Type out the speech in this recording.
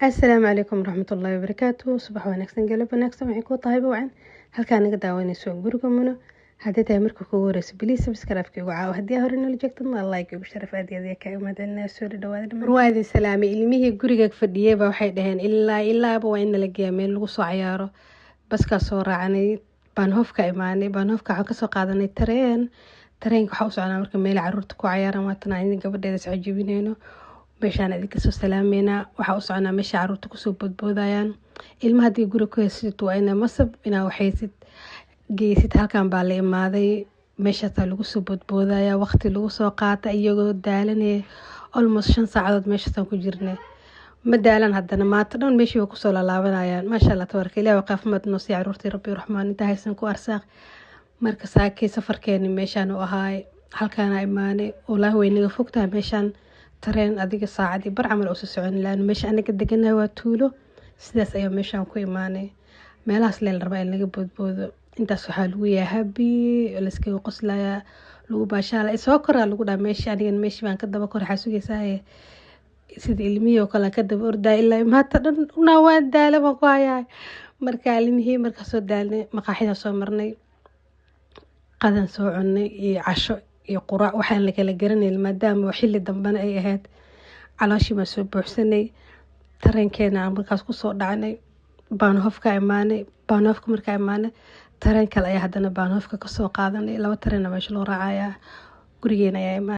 السلام عليكم ورحمة الله وبركاته. صباح wanaagsan galab wanaagsan waxay ku tahay bawcan halkaan naga daawanayso guriga muno haddii tahay marka kugu horeyso please subscribe kiigu caawa haddii hore nala joogtid ma like igu sharaf aad iyo aad ka imaadana soo dhawaada ruwaadi salaami ilmihii guriga fadhiyay ba waxay dhaheen ilaaba waa in la geeyo meel lagu soo ciyaaro baska soo raacnay baan hofka imaanay baan hofka waxaan ka soo qaadanay tareenka waxa u soconaa marka meel caruurta ku ciyaaraan waatan aan gabadheeda soo jibinayno meeshaan idinka soo salaameena waxa u soconaa meesha caruurta kusoo boodboodayaan ilmaha haddii guri ku haysid waa ina masab inaa waxaysid geysid halkan baa la imaaday meeshaasaa lagu soo boodboodaya waqti lagu soo qaata iyagoo daalanaya almost 5 saacadood meeshaasaan ku jirnay ma daalan haddana maanta dhan meeshii way kusoo laalaabanayaan maasha allah tabaraka ilaahi qaafimad noo sii caruurtii rabbi raxmaan inta haysan ku arsaaq marka saakii safarkeeni meeshaan u ahaay halkaana imaanay wallaahi way naga fogtahay meeshaan tareen adiga saacadii bar camal oo soo socon laan meesha anaga deganahay waa tuulo sidaas ayaa meeshaan ku imaanay meelahaas leel rabaa in laga boodboodo intaas waxaa lagu yahay habi la iskaga qoslaya lagu baashaala soo koraa lagu dhaa meesha anigan meeshii baan ka daba kor xasuugaysaa sida ilmihii oo kale ka daba ordaa ilaa maanta dhan unaa waan daala baan ku hayaa marka ilmihii marka soo daalnay maqaaxida soo marnay qadan soo cunay iyo casho iyo quraac waxaan la kala garanay maadaama xilli dambana ay ahayd calooshii ma soo buuxsanay tareenkeena aan markaas ku soo dhacnay baanhofka imaanay baanhofka markaa imaanay tareen kale ayaa haddana baanhofka ka soo qaadanay 2 tareen meesha loo raacayaa gurigeena ayaa imaanay